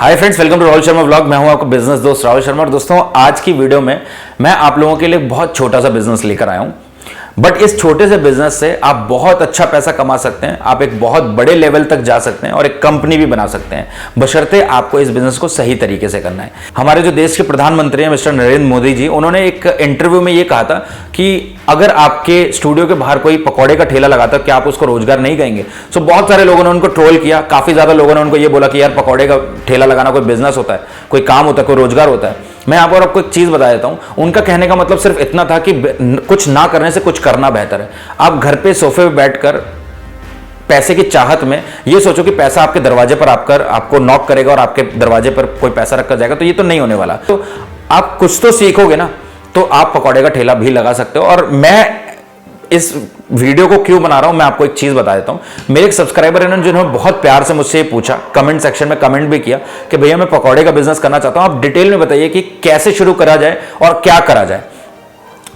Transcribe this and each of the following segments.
Hi friends, welcome to Rahul Sharma vlog. मैं हूं आपका बिजनेस दोस्त राहुल शर्मा। और दोस्तों, आज की वीडियो में मैं आप लोगों के लिए बहुत छोटा सा बिजनेस लेकर आया हूं, बट इस छोटे से बिजनेस से आप बहुत अच्छा पैसा कमा सकते हैं। आप एक बहुत बड़े लेवल तक जा सकते हैं और एक कंपनी भी बना सकते हैं, बशर्ते आपको इस बिजनेस को सही तरीके से करना है। हमारे जो देश के प्रधानमंत्री हैं मिस्टर नरेंद्र मोदी जी, उन्होंने एक इंटरव्यू में ये कहा था कि अगर आपके स्टूडियो के बाहर कोई पकौड़े का ठेला लगाता है, क्या आप उसको रोजगार नहीं कहेंगे? सो बहुत सारे लोगों ने उनको ट्रोल किया। काफी ज्यादा लोगों ने उनको ये बोला कि यार, पकौड़े का ठेला लगाना कोई बिजनेस होता है, कोई काम होता है, कोई रोजगार होता है? मैं यहाँ पर आपको एक चीज बता देता हूं। उनका कहने का मतलब सिर्फ इतना था कि कुछ ना करने से कुछ करना बेहतर है। आप घर पे सोफे पे बैठकर पैसे की चाहत में ये सोचो कि पैसा आपके दरवाजे पर आपको नॉक करेगा और आपके दरवाजे पर कोई पैसा रखकर जाएगा, तो ये तो नहीं होने वाला। तो आप कुछ तो सीखोगे ना, तो आप पकौड़े का ठेला भी लगा सकते हो। और मैं इस वीडियो को क्यों बना रहा हूं, मैं आपको एक चीज बता देता हूं। मेरे एक सब्सक्राइबर हैं जिन्होंने बहुत प्यार से मुझसे पूछा, कमेंट सेक्शन में कमेंट भी किया कि भैया मैं पकौड़े का बिजनेस करना चाहता हूं, आप डिटेल में बताइए कि कैसे शुरू करा जाए और क्या करा जाए।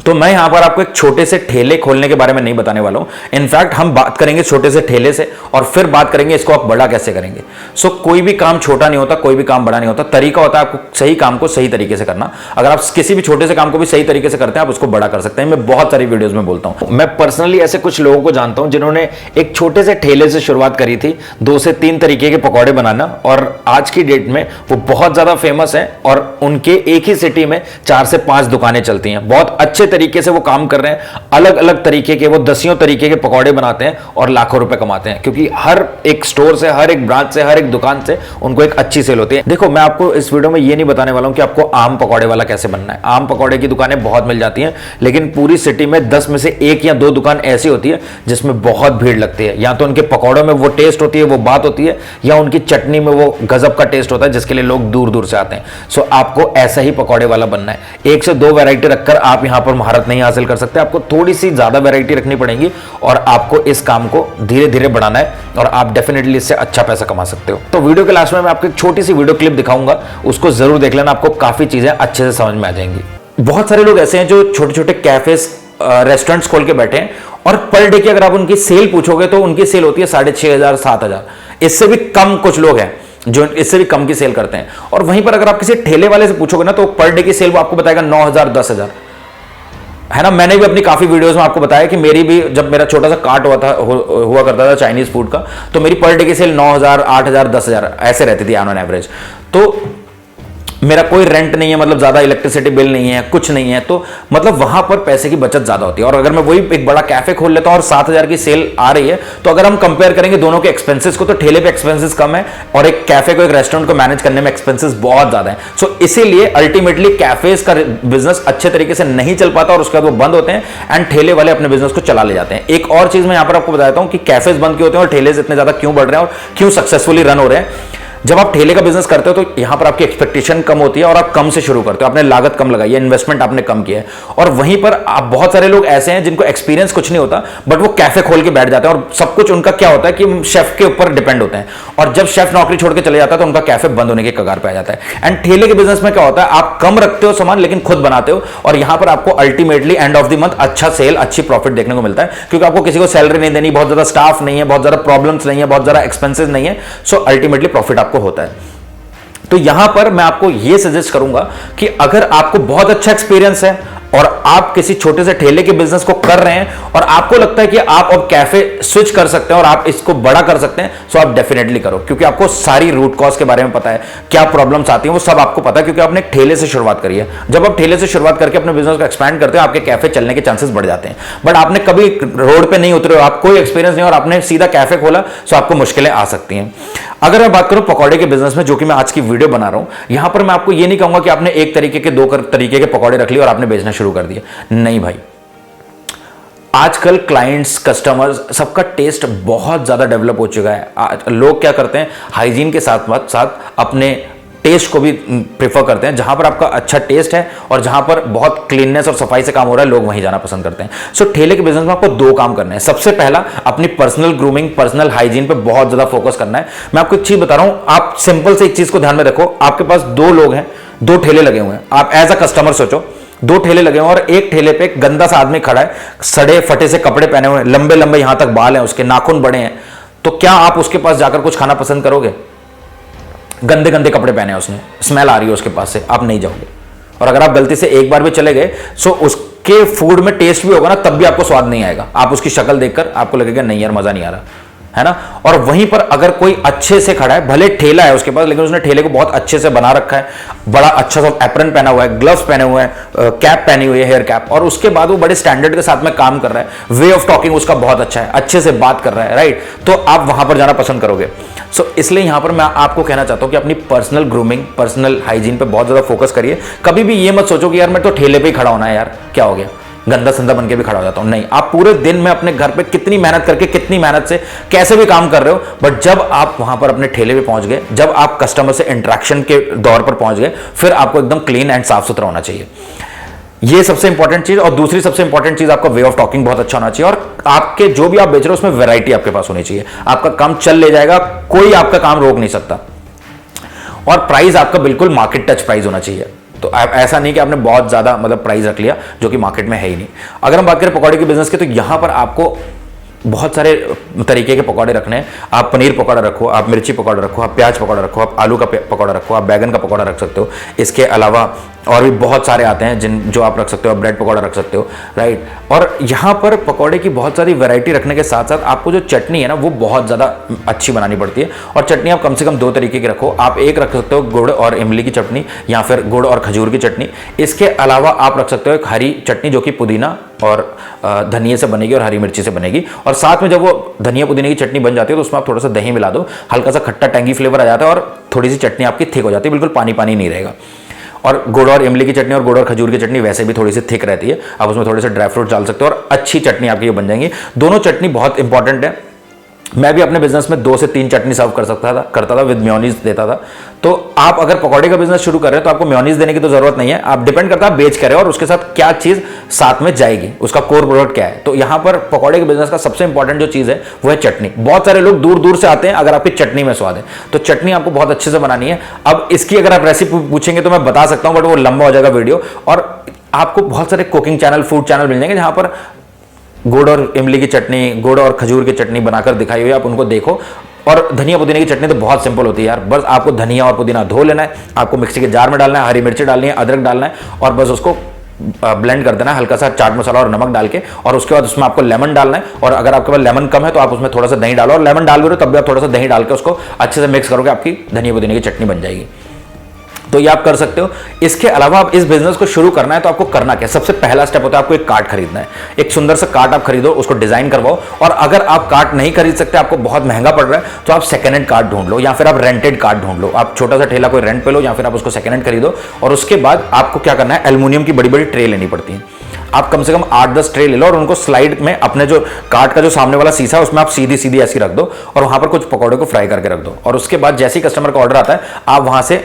तो मैं यहां पर आपको एक छोटे से ठेले खोलने के बारे में नहीं बताने वाला हूं। इनफैक्ट हम बात करेंगे छोटे से ठेले से और फिर बात करेंगे इसको आप बड़ा कैसे करेंगे। सो कोई भी काम छोटा नहीं होता, कोई भी काम बड़ा नहीं होता। तरीका होता है आपको सही काम को सही तरीके से करना। अगर आप किसी भी छोटे से काम को भी सही तरीके से करते हैं, आप उसको बड़ा कर सकते हैं। मैं बहुत सारी वीडियोज में बोलता हूं। मैं पर्सनली ऐसे कुछ लोगों को जानता हूं जिन्होंने एक छोटे से ठेले से शुरुआत करी थी, 2 से 3 तरीके के पकौड़े बनाना, और आज की डेट में वो बहुत ज्यादा फेमस है और उनके एक ही सिटी में 4 से 5 दुकानें चलती हैं। बहुत अच्छे तरीके से वो काम कर रहे हैं। अलग अलग तरीके के, वो दसियों तरीके के पकौड़े बनाते हैं और लाखों रुपए कमाते हैं, क्योंकि हर एक स्टोर से, हर एक ब्रांच से, हर एक दुकान से उनको एक अच्छी सेल होती है। देखो, मैं आपको इस वीडियो में ये नहीं बताने वाला हूं कि आपको आम पकौड़े वाला कैसे बनना है। आम पकौड़े की दुकानें बहुत मिल जाती हैं, लेकिन पूरी सिटी में 10 में से 1 या 2 दुकान ऐसी होती है जिसमें बहुत भीड़ लगती है। या तो उनके पकौड़ों में वो टेस्ट होती है, वो बात होती है, या उनकी चटनी में वो गजब का टेस्ट होता है जिसके लिए लोग दूर दूर से आते हैं। सो आपको ऐसा ही पकौड़े वाला बनना है। 1 से 2 वैरायटी रखकर आप यहां पर महारत नहीं हासिल कर सकते। आपको थोड़ी सी ज्यादा वैरायटी रखनी पड़ेगी और आपको इस काम को धीरे धीरे बढ़ाना है और आप डेफिनेटली इससे अच्छा पैसा कमा सकते हो। तो वीडियो के लास्ट में मैं आपको एक छोटी सी वीडियो क्लिप दिखाऊंगा, उसको जरूर देख लेना। आपको काफी चीजें अच्छे से समझ में आ जाएंगी। बहुत सारे लोग ऐसे हैं जो छोटे छोटे कैफेज, रेस्टोरेंट्स खोल के बैठे हैं और पर डे की अगर आप उनकी सेल पूछोगे तो उनकी सेल होती है 6,500 7,000। इससे भी कम कुछ लोग हैं जो इससे भी कम की सेल करते हैं। और वहीं पर अगर आप किसी ठेले वाले से पूछोगे ना, तो पर डे की सेल वो आपको बताएगा 9,000 10,000, है ना। मैंने भी अपनी काफी वीडियोस में आपको बताया कि मेरी भी, जब मेरा छोटा सा कार्ट हुआ करता था चाइनीज फूड का, तो मेरी पर डे की सेल 9,000 8,000 10,000 ऐसे रहती थी ऑन एवरेज। तो मेरा कोई रेंट नहीं है, मतलब ज्यादा इलेक्ट्रिसिटी बिल नहीं है, कुछ नहीं है, तो मतलब वहां पर पैसे की बचत ज्यादा होती है। और अगर मैं वही एक बड़ा कैफे खोल लेता हूं और 7,000 की सेल आ रही है, तो अगर हम कंपेयर करेंगे दोनों के एक्सपेंसेस को, तो ठेले पे एक्सपेंसेस कम है और एक कैफे को, एक रेस्टोरेंट को मैनेज करने में एक्सपेंसेस बहुत ज्यादा है। सो इसीलिए अल्टीमेटली कैफेज का बिजनेस अच्छे तरीके से नहीं चल पाता और उसके बाद वो बंद होते हैं एंड ठेले वाले अपने बिजनेस को चला ले जाते हैं। एक और चीज मैं यहां पर आपको बताता हूं कि कैफेज बंद क्यों होते हैं और ठेले इतने ज्यादा क्यों बढ़ रहे हैं और क्यों सक्सेसफुली रन हो रहे हैं। जब आप ठेले का बिजनेस करते हो तो यहां पर आपकी एक्सपेक्टेशन कम होती है और आप कम से शुरू करते हो। आपने लागत कम लगाई है, इन्वेस्टमेंट आपने कम किया है, और वहीं पर आप, बहुत सारे लोग ऐसे हैं जिनको एक्सपीरियंस कुछ नहीं होता, बट वो कैफे खोल के बैठ जाते हैं और सब कुछ उनका क्या होता है कि शेफ के ऊपर डिपेंड होते हैं। और जब शेफ नौकरी छोड़ के चले जाता है तो उनका कैफे बंद होने के कगार पे आ जाता है। एंड ठेले के बिजनेस में क्या होता है, आप कम रखते हो सामान लेकिन खुद बनाते हो, और यहां पर आपको ultimately end of the month अच्छा सेल, अच्छी प्रॉफिट देखने को मिलता है, क्योंकि आपको किसी को सैलरी नहीं देनी, बहुत ज्यादा स्टाफ नहीं है, बहुत ज्यादा प्रॉब्लम्स नहीं है, बहुत ज्यादा एक्सपेंसेस नहीं है। सो अल्टीमेटली प्रॉफिट आपको होता है। तो यहां पर मैं आपको यह सजेस्ट करूंगा कि अगर आपको बहुत अच्छा एक्सपीरियंस है और आप किसी छोटे से ठेले के बिजनेस को कर रहे हैं और आपको लगता है कि आप अब कैफे स्विच कर सकते हैं और आप इसको बड़ा कर सकते हैं, सो आप डेफिनेटली करो, क्योंकि आपको सारी रूट कॉज के बारे में पता है, क्या प्रॉब्लम्स आती हैं वो सब आपको पता है, क्योंकि आपने ठेले से शुरुआत करी है। जब आप ठेले से शुरुआत करके अपने बिजनेस को एक्सपैंड करते हो, आपके कैफे चलने के चांसेस बढ़ जाते हैं। बट आपने कभी रोड पे नहीं उतरे हो, आप कोई एक्सपीरियंस नहीं और आपने सीधा कैफे खोला, सो आपको मुश्किलें आ सकती हैं। अगर मैं बात करूं पकौड़े के बिजनेस में, जो कि मैं आज की वीडियो बना रहा हूं, यहां पर मैं आपको यह नहीं कहूंगा कि आपने एक तरीके के 2 तरीके के पकौड़े रख लिए और आपने बेचना शुरू कर दिया। नहीं भाई, आजकल क्लाइंट्स, कस्टमर्स, सबका टेस्ट बहुत ज्यादा डेवलप हो चुका है। लोग क्या करते हैं, हाइजीन के साथ साथ अपने टेस्ट को भी प्रेफर करते हैं। जहां पर आपका अच्छा टेस्ट है और जहां पर बहुत क्लीननेस और सफाई से काम हो रहा है, लोग वहीं जाना पसंद करते हैं। सो ठेले के बिजनेस में आपको 2 काम करने हैं। सबसे पहला, अपनी पर्सनल ग्रूमिंग, पर्सनल हाइजीन पे बहुत ज्यादा फोकस करना है। मैं आपको एक चीज बता रहा हूं, आप सिंपल से एक चीज को ध्यान में रखो। आपके पास 2 लोग हैं, 2 ठेले लगे हुए हैं, आप एज अ कस्टमर सोचो, 2 ठेले लगे हुए हैं और एक ठेले पे एक गंदा सा आदमी खड़ा है, सड़े फटे से कपड़े पहने हुए, लंबे लंबे यहां तक बाल हैं, उसके नाखून बड़े हैं, तो क्या आप उसके पास जाकर कुछ खाना पसंद करोगे? गंदे गंदे कपड़े पहने हैं उसने, स्मेल आ रही है उसके पास से, आप नहीं जाओगे। और अगर आप गलती से एक बार भी चले गए सो उसके फूड में टेस्ट भी होगा ना, तब भी आपको स्वाद नहीं आएगा। आप उसकी शक्ल देखकर आपको लगेगा नहीं यार मजा नहीं आ रहा, है ना। और वहीं पर अगर कोई अच्छे से खड़ा है, भले ठेला है उसके पास लेकिन उसने ठेले को बहुत अच्छे से बना रखा है, बड़ा अच्छा सा एप्रन पहना हुआ है, ग्लव्स पहने हुए हैं, कैप पहनी हुई है, हेयर कैप, और उसके बाद वो बड़े स्टैंडर्ड के साथ में काम कर रहा है, वे ऑफ टॉकिंग उसका बहुत अच्छा है, अच्छे से बात कर रहा है, राइट, तो आप वहां पर जाना पसंद करोगे। सो इसलिए यहां पर मैं आपको कहना चाहता हूं कि अपनी पर्सनल ग्रूमिंग, पर्सनल हाइजीन पे बहुत ज्यादा फोकस करिए। कभी भी ये मत सोचो कि यार मैं तो ठेले पे ही खड़ा होना है, यार क्या हो गया, गंदा संदा बन के भी खड़ा हो जाता हूं। नहीं, आप पूरे दिन में अपने घर पे कितनी मेहनत करके, कितनी मेहनत से कैसे भी काम कर रहे हो, बट जब आप वहां पर अपने ठेले पे पहुंच गए, जब आप कस्टमर से इंटरेक्शन के दौर पर पहुंच गए, फिर आपको एकदम क्लीन एंड साफ सुथरा होना चाहिए। ये सबसे इंपॉर्टेंट चीज। और दूसरी सबसे इंपॉर्टेंट चीज, आपका वे ऑफ टॉकिंग बहुत अच्छा होना चाहिए, और आपके जो भी आप बेच रहे हो उसमें वैरायटी आपके पास होनी चाहिए। आपका काम चल ले जाएगा, कोई आपका काम रोक नहीं सकता। और प्राइस आपका बिल्कुल मार्केट टच प्राइस होना चाहिए। तो ऐसा नहीं कि आपने बहुत ज्यादा मतलब प्राइस रख लिया जो कि मार्केट में है ही नहीं। अगर हम बात करें पकौड़े के बिजनेस की, तो यहां पर आपको बहुत सारे तरीके के पकौड़े रखने हैं। आप पनीर पकौड़ा रखो, आप मिर्ची पकौड़ा रखो, आप प्याज पकौड़ा रखो, आप आलू का पकौड़ा रखो, आप बैगन का पकौड़ा रख सकते हो। इसके अलावा और भी बहुत सारे आते हैं जो आप रख सकते हो, आप ब्रेड पकौड़ा रख सकते हो, राइट। और यहाँ पर पकौड़े की बहुत सारी वैरायटी रखने के साथ साथ आपको जो चटनी है ना वो बहुत ज़्यादा अच्छी बनानी पड़ती है। और चटनी आप कम से कम 2 तरीके की रखो। आप एक रख सकते हो गुड़ और इमली की चटनी, या फिर गुड़ और खजूर की चटनी। इसके अलावा आप रख सकते हो एक हरी चटनी जो कि पुदीना और धनिया से बनेगी और हरी मिर्ची से बनेगी। और साथ में जब वो धनिया पुदीने की चटनी बन जाती है तो उसमें आप थोड़ा सा दही मिला दो, हल्का सा खट्टा टैंगी फ्लेवर आ जाता है और थोड़ी सी चटनी आपकी थिक हो जाती है, बिल्कुल पानी पानी नहीं रहेगा। और गुड़ और इमली की चटनी और गुड़ और खजूर की चटनी वैसे भी थोड़ी सी थिक रहती है, आप उसमें थोड़े से ड्राई फ्रूट डाल सकते हो और अच्छी चटनी आपकी ये बन जाएंगी। दोनों चटनी बहुत इंपॉर्टेंट है। मैं भी अपने बिजनेस में 2 से 3 चटनी सर्व करता था विद मेयोनीज देता था। तो आप अगर पकौड़े का बिजनेस शुरू कर रहे हो तो आपको मेयोनीज देने की तो जरूरत नहीं है। आप डिपेंड करता है आप बेच कर रहे हो और उसके साथ क्या चीज साथ में जाएगी, उसका कोर प्रोडक्ट क्या है। तो यहां पर पकौड़े के बिजनेस का सबसे इंपॉर्टेंट जो चीज है वो है चटनी। बहुत सारे लोग दूर दूर से आते हैं अगर आपकी चटनी में स्वाद है, तो चटनी आपको बहुत अच्छे से बनानी है। अब इसकी अगर आप रेसिपी पूछेंगे तो मैं बता सकता हूं, बट वो लंबा हो जाएगा वीडियो। और आपको बहुत सारे कुकिंग चैनल, फूड चैनल मिल जाएंगे जहां पर गुड़ और इमली की चटनी, गुड़ और खजूर की चटनी बनाकर दिखाई हुई है, आप उनको देखो। और धनिया पुदीने की चटनी तो बहुत सिंपल होती है यार, बस आपको धनिया और पुदीना धो लेना है, आपको मिक्सी के जार में डालना है, हरी मिर्ची डालनी है, अदरक डालना है और बस उसको ब्लेंड कर देना है हल्का सा चाट मसाला और नमक डाल के। और उसके बाद उसमें आपको लेमन डालना है, और अगर आपके पास लेमन कम है तो आप उसमें थोड़ा सा दही डालो, और लेमन डाल भी रहे हो तब भी आप थोड़ा सा दही डाल के उसको अच्छे से मिक्स करोगे, आपकी धनिया पुदीने की चटनी बन जाएगी। तो ये आप कर सकते हो। इसके अलावा आप इस बिजनेस को शुरू करना है तो आपको करना क्या, सबसे पहला स्टेप होता है आपको एक कार्ट खरीदना है। एक सुंदर सा कार्ट आप खरीदो, उसको डिजाइन करवाओ। और अगर आप कार्ट नहीं खरीद सकते, आपको बहुत महंगा पड़ रहा है, तो आप सेकंड हैंड कार्ट ढूंढ लो, या फिर आप रेंटेड कार्ट ढूंढ लो। आप छोटा सा ठेला कोई रेंट पे लो, या फिर आप उसको सेकंड हैंड खरीदो। और उसके बाद आपको क्या करना है, एल्युमिनियम की बड़ी बड़ी ट्रे लेनी पड़ती है। आप कम से कम 8-10 ट्रे ले लो और उनको स्लाइड में अपने जो कार्ट का जो सामने वाला शीशा है उसमें आप सीधी सीधी ऐसी रख दो, और वहां पर कुछ पकौड़े को फ्राई करके रख दो। और उसके बाद जैसे ही कस्टमर का ऑर्डर आता है, आप वहां से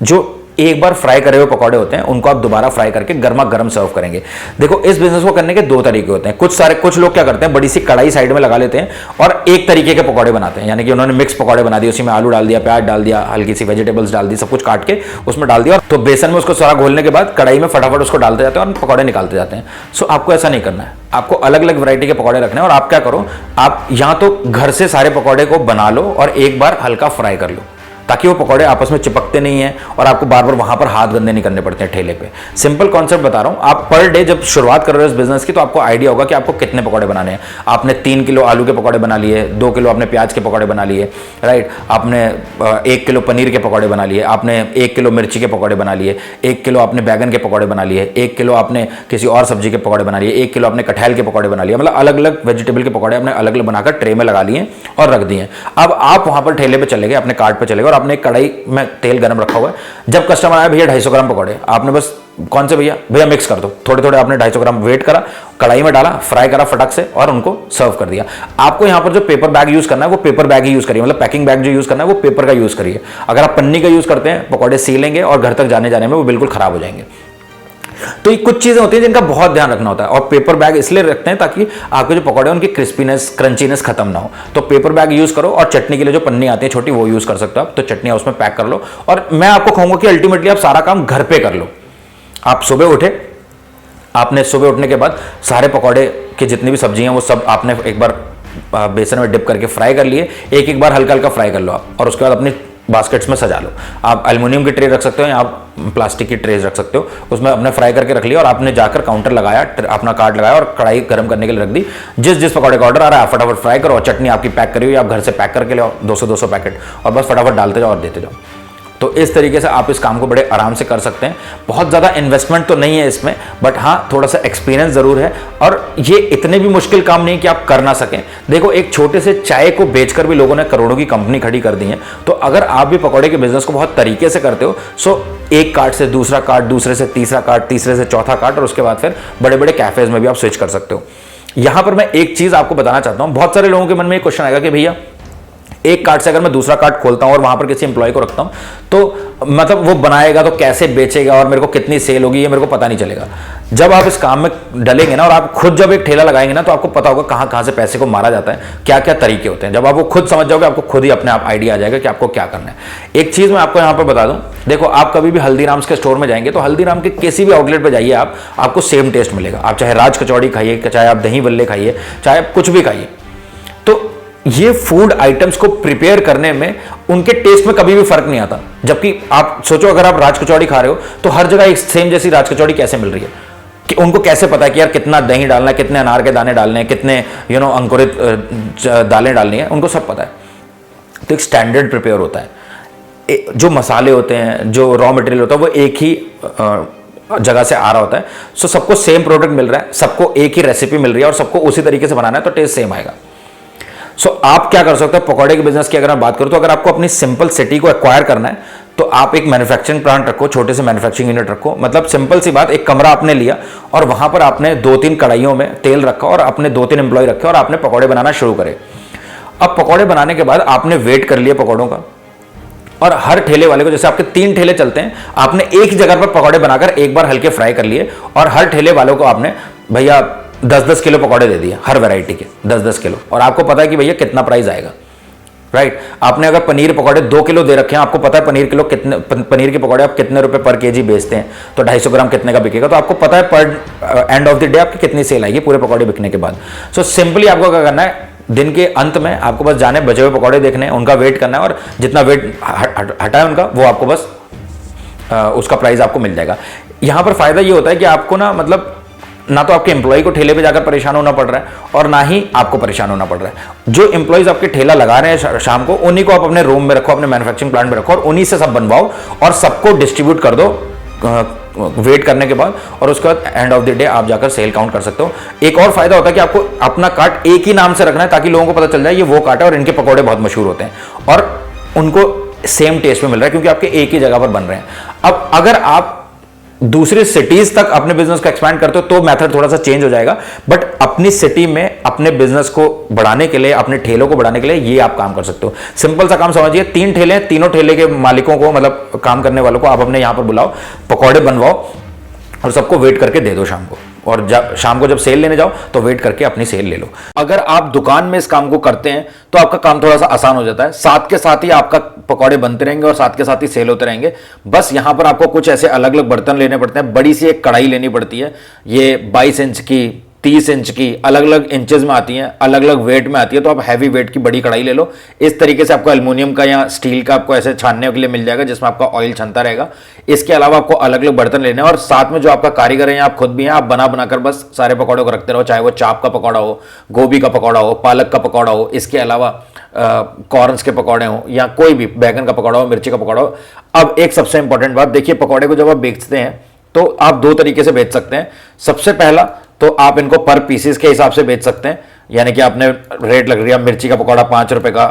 जो एक बार फ्राई करे हुए पकौड़े होते हैं उनको आप दोबारा फ्राई करके गर्मा गर्म सर्व करेंगे। देखो, इस बिजनेस को करने के 2 तरीके होते हैं। कुछ लोग क्या करते हैं, बड़ी सी कढ़ाई साइड में लगा लेते हैं और एक तरीके के पकौड़े बनाते हैं, यानी कि उन्होंने मिक्स पकौड़े बना दिए, उसी में आलू डाल दिया, प्याज डाल दिया, हल्की सी वेजिटेबल्स डाल दी, सब कुछ काट के उसमें डाल दिया, तो बेसन में उसको सारा घोलने के बाद कढ़ाई में फटाफट उसको डालते जाते हैं और पकौड़े निकालते जाते हैं। सो आपको ऐसा नहीं करना है, आपको अलग अलग वैरायटी के पकौड़े रखने हैं। और आप क्या करो, आप या तो घर से सारे पकौड़े को बना लो और एक बार हल्का फ्राई कर लो, ताकि वो पकौड़े आपस में चिपकते नहीं हैं और आपको बार बार वहां पर हाथ गंदे नहीं करने पड़ते हैं ठेले पे। सिंपल कॉन्सेप्ट बता रहा हूं। आप पर डे जब शुरुआत कर रहे हो इस बिजनेस की, तो आपको आइडिया होगा कि आपको कितने पकौड़े बनाने हैं। आपने 3 किलो आलू के पकौड़े बना लिए, 2 किलो आपने प्याज के पकौड़े बना लिए, राइट। आपने 1 किलो पनीर के पकौड़े बना लिए, आपने 1 किलो मिर्ची के पकौड़े बना लिए, 1 किलो आपने बैगन के पकौड़े बना लिए, 1 किलो आपने किसी और सब्जी के पकौड़े बना लिए, 1 किलो आपने कटहल के पकौड़े बना लिए। मतलब अलग अलग वेजिटेबल के पकौड़े आपने अलग अलग बनाकर ट्रे में लगा लिए और रख दिए। अब आप वहां पर ठेले पे चले गए, अपने कार्ट पे चले गए और आपने कढ़ाई में तेल गरम रखा हुआ है। जब कस्टमर आया, भैया 250 ग्राम पकौड़े, आपने बस कौन से भैया मिक्स कर दो, थोड़े थोड़े आपने 250 ग्राम वेट करा, कढ़ाई में डाला, फ्राई करा फटक से और उनको सर्व कर दिया। आपको यहां पर जो पेपर बैग यूज करना है वो पेपर बैग ही यूज करिए, मतलब पैकिंग बैग जो यूज करना है वो पेपर का यूज करिए। अगर आप पन्नी का यूज करते हैं, पकौड़े सीलेंगे और घर तक जाने में वो बिल्कुल खराब हो जाएंगे। तो ये कुछ चीजें होती हैं जिनका बहुत ध्यान रखना होता है। और पेपर बैग इसलिए रखते हैं ताकि आपके जो पकौड़े उनकी क्रिस्पीनेस, क्रंचीनेस खत्म ना हो। तो पेपर बैग यूज करो और चटनी के लिए जो पन्नी आती है छोटी, वो यूज कर सकते हो आप। तो चटनी उसमें पैक कर लो। और मैं आपको कहूंगा कि अल्टीमेटली आप सारा काम घर पे कर लो। आप सुबह उठे, आपने सुबह उठने के बाद सारे पकौड़े की जितनी भी सब्जी हैं वो सब आपने एक बार बेसन में डिप करके फ्राई कर लिए, एक बार हल्का हल्का फ्राई कर लो आप। और उसके बाद अपनी बास्केट्स में सजा लो। आप एल्युमिनियम की ट्रे रख सकते हो या आप प्लास्टिक की ट्रेज रख सकते हो, उसमें अपने फ्राई करके रख लिया और आपने जाकर काउंटर लगाया, अपना कार्ड लगाया और कढ़ाई गर्म करने के लिए रख दी। जिस जिस पकौड़े का ऑर्डर आ रहा है फटाफट फ्राई करो और चटनी आपकी पैक करी हुई आप घर से पैक करके ले आओ 200 पैकेट और बस फटाफट डालते जाओ और देते जाओ। तो इस तरीके से आप इस काम को बड़े आराम से कर सकते हैं। बहुत ज़्यादा इन्वेस्टमेंट तो नहीं है इसमें, बट हाँ थोड़ा सा एक्सपीरियंस ज़रूर है और ये इतने भी मुश्किल काम नहीं कि आप कर ना सकें। देखो एक छोटे से चाय को बेचकर भी लोगों ने करोड़ों की कंपनी खड़ी कर दी है। तो अगर आप भी पकौड़े के बिजनेस को बहुत तरीके से करते हो, सो एक कार्ट से दूसरा कार्ट, दूसरे से तीसरा कार्ट, तीसरे से चौथा कार्ट और उसके बाद फिर बड़े बड़े कैफेज में भी आप स्विच कर सकते हो। यहां पर मैं एक चीज आपको बताना चाहता हूं। बहुत सारे लोगों के मन में एक क्वेश्चन आएगा कि भैया एक कार्ड से अगर मैं दूसरा कार्ड खोलता हूं और वहां पर किसी एम्प्लॉय को रखता हूं तो मतलब वो बनाएगा तो कैसे बेचेगा और मेरे को कितनी सेल होगी ये मेरे को पता नहीं चलेगा। जब आप इस काम में डलेंगे ना और आप खुद जब एक ठेला लगाएंगे ना तो आपको पता होगा कहां कहां से पैसे को मारा जाता है, क्या क्या तरीके होते हैं। जब आप वो खुद समझ जाओगे आपको खुद ही अपने आप आइडिया आ जाएगा कि आपको क्या करना है। एक चीज मैं आपको यहां पर बता दूं, देखो आप कभी भी हल्दीराम्स के स्टोर में जाएंगे तो हल्दीराम के किसी भी आउटलेट पर जाइए आपको सेम टेस्ट मिलेगा। आप चाहे राज कचौड़ी खाइए, चाहे आप दही बल्ले खाइए, चाहे आप कुछ भी खाइए, तो ये फूड आइटम्स को प्रिपेयर करने में उनके टेस्ट में कभी भी फर्क नहीं आता। जबकि आप सोचो अगर आप राज कचौड़ी खा रहे हो तो हर जगह एक सेम जैसी राज कचौड़ी कैसे मिल रही है, कि उनको कैसे पता है कि यार कितना दही डालना है, कितने अनार के दाने डालने हैं, कितने अंकुरित दालें डालनी है, उनको सब पता है। तो एक स्टैंडर्ड प्रिपेयर होता है, जो मसाले होते हैं, जो रॉ मटेरियल होता है वो एक ही जगह से आ रहा होता है। सो सबको सेम प्रोडक्ट मिल रहा है, सबको एक ही रेसिपी मिल रही है और सबको उसी तरीके से बनाना है तो टेस्ट सेम आएगा। सो आप क्या कर सकते हो पकौड़े के बिजनेस की अगर मैं बात करूं तो अगर आपको अपनी सिंपल सिटी को एक्वायर करना है तो आप एक मैन्युफैक्चरिंग प्लांट रखो, छोटे से मैन्युफैक्चरिंग यूनिट रखो। मतलब सिंपल सी बात, एक कमरा आपने लिया और वहां पर आपने 2-3 कढ़ाइयों में तेल रखा और अपने 2-3 एम्प्लॉय रखे और आपने पकौड़े बनाना शुरू करे। अब पकौड़े बनाने के बाद आपने वेट कर लिया पकौड़ों का और हर ठेले वाले को, जैसे आपके 3 ठेले चलते हैं, आपने एक ही जगह पर पकौड़े बनाकर एक बार हल्के फ्राई कर लिए और हर ठेले वालों को आपने भैया 10-10 किलो पकौड़े दे दिए, हर वैरायटी के 10-10 किलो, और आपको पता है कि भैया कितना प्राइस आएगा, राइट। आपने अगर पनीर पकौड़े 2 किलो दे रखे हैं, आपको पता है पनीर के पकौड़े आप कितने रुपए पर केजी बेचते हैं, तो 250 ग्राम कितने का बिकेगा, तो आपको पता है पर एंड ऑफ द डे आपकी कितनी सेल आएगी पूरे पकौड़े बिकने के बाद। सो सिंपली आपको क्या करना है, दिन के अंत में आपको बस जाने बचे हुए पकौड़े देखने हैं, उनका वेट करना है और जितना वेट हटा है उनका वो आपको बस उसका प्राइस आपको मिल जाएगा। यहां पर फायदा ये होता है कि आपको ना मतलब ना तो आपके एम्प्लॉय को ठेले पे जाकर परेशान होना पड़ रहा है और ना ही आपको परेशान होना पड़ रहा है। जो एम्प्लॉयज आपके ठेला लगा रहे हैं शाम को, उन्हीं को आप अपने रूम में रखो, अपने मैन्युफैक्चरिंग प्लांट में रखो और उन्हीं से सब बनवाओ और सबको डिस्ट्रीब्यूट कर दो वेट करने के बाद, और उसके बाद एंड ऑफ द डे आप जाकर सेल काउंट कर सकते हो। एक और फायदा होता है कि आपको अपना कार्ट एक ही नाम से रखना है ताकि लोगों को पता चल जाए ये वो कार्ट है और इनके पकौड़े बहुत मशहूर होते हैं और उनको सेम टेस्ट में मिल रहा है क्योंकि आपके एक ही जगह पर बन रहे हैं। अब अगर आप दूसरी सिटीज तक अपने बिजनेस को एक्सपैंड करते हो तो मेथड थोड़ा सा चेंज हो जाएगा, बट अपनी सिटी में अपने बिजनेस को बढ़ाने के लिए, अपने ठेलों को बढ़ाने के लिए ये आप काम कर सकते हो। सिंपल सा काम समझिए, 3 ठेले, तीनों ठेले के मालिकों को, मतलब काम करने वालों को आप अपने यहां पर बुलाओ, पकौड़े बनवाओ और सबको वेट करके दे दो शाम को, और जब शाम को जब सेल लेने जाओ तो वेट करके अपनी सेल ले लो। अगर आप दुकान में इस काम को करते हैं तो आपका काम थोड़ा सा आसान हो जाता है, साथ के साथ ही आपका पकौड़े बनते रहेंगे और साथ के साथ ही सेल होते रहेंगे। बस यहां पर आपको कुछ ऐसे अलग अलग बर्तन लेने पड़ते हैं, बड़ी सी एक कढ़ाई लेनी पड़ती है, ये 22 इंच की, 30 इंच की, अलग अलग इंचेस में आती हैं, अलग अलग वेट में आती है, तो आप हैवी वेट की बड़ी कढ़ाई ले लो। इस तरीके से आपको एल्युमिनियम का या स्टील का आपको ऐसे छानने के लिए मिल जाएगा जिसमें आपका ऑयल छनता रहेगा। इसके अलावा आपको अलग अलग बर्तन लेने हैं और साथ में जो आपका कारीगर है या आप खुद भी हैं, आप बना बनाकर बस सारे पकौड़ों को रखते रहो, चाहे वो चाप का पकौड़ा हो, गोभी का पकौड़ा हो, पालक का पकौड़ा हो, इसके अलावा कॉर्न्स के पकौड़े हो या कोई भी बैगन का पकौड़ा हो, मिर्ची का पकौड़ा हो। अब एक सबसे इंपॉर्टेंट बात देखिए, पकौड़े को जब आप बेचते हैं तो आप 2 तरीके से बेच सकते हैं। सबसे पहला तो आप इनको पर पीसेस के हिसाब से बेच सकते हैं, यानी कि आपने रेट लग रही है मिर्ची का पकौड़ा 5 रुपए का,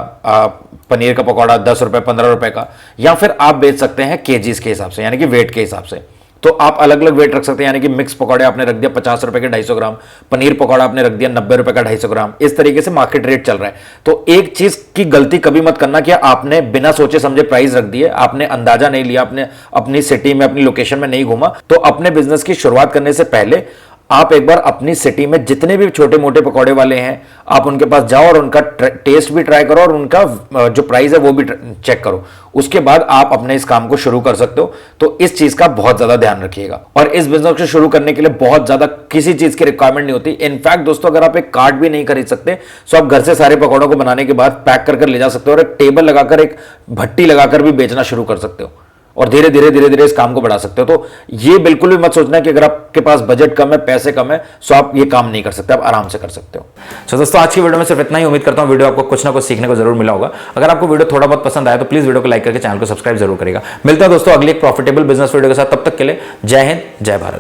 पनीर का पकौड़ा 10 रुपए, 15 रुपए का, या फिर आप बेच सकते हैं केजीज के हिसाब से, यानी कि वेट के हिसाब से। तो आप अलग अलग वेट रख सकते हैं, यानी कि मिक्स पकौड़े आपने रख दिया 50 रुपए के 250 ग्राम, पनीर पकौड़ा आपने रख दिया 90 रुपए का 250 ग्राम। इस तरीके से मार्केट रेट चल रहा है। तो एक चीज की गलती कभी मत करना कि आपने बिना सोचे समझे प्राइस रख दिए, आपने अंदाजा नहीं लिया, आपने अपनी सिटी में, अपनी लोकेशन में नहीं घूमा। तो अपने बिजनेस की शुरुआत करने से पहले आप एक बार अपनी सिटी में जितने भी छोटे मोटे पकौड़े वाले हैं, आप उनके पास जाओ और उनका टेस्ट भी ट्राई करो और उनका जो प्राइस है वो भी चेक करो। उसके बाद आप अपने इस काम को शुरू कर सकते हो। तो इस चीज का बहुत ज्यादा ध्यान रखिएगा। और इस बिजनेस को शुरू करने के लिए बहुत ज्यादा किसी चीज की रिक्वायरमेंट नहीं होती। इनफैक्ट दोस्तों, अगर आप एक कार्ट भी नहीं खरीद सकते तो आप घर से सारे पकौड़ों को बनाने के बाद पैक कर ले जा सकते हो और एक टेबल लगाकर, एक भट्टी लगाकर भी बेचना शुरू कर सकते हो और धीरे धीरे इस काम को बढ़ा सकते हो। तो ये बिल्कुल भी मत सोचना कि अगर आपके पास बजट कम है, पैसे कम है, तो आप ये काम नहीं कर सकते, आप आराम से कर सकते हो। तो दोस्तों, आज की वीडियो में सिर्फ इतना ही। उम्मीद करता हूं वीडियो आपको कुछ ना कुछ सीखने को जरूर मिला होगा। अगर आपको वीडियो थोड़ा बहुत पसंद आया तो प्लीज वीडियो को लाइक करके चैनल को सब्सक्राइब जरूर करेगा। मिलता है दोस्तों अगली एक प्रॉफिटेबल बिजनेस वीडियो के साथ। तब तक के लिए जय हिंद, जय भारत।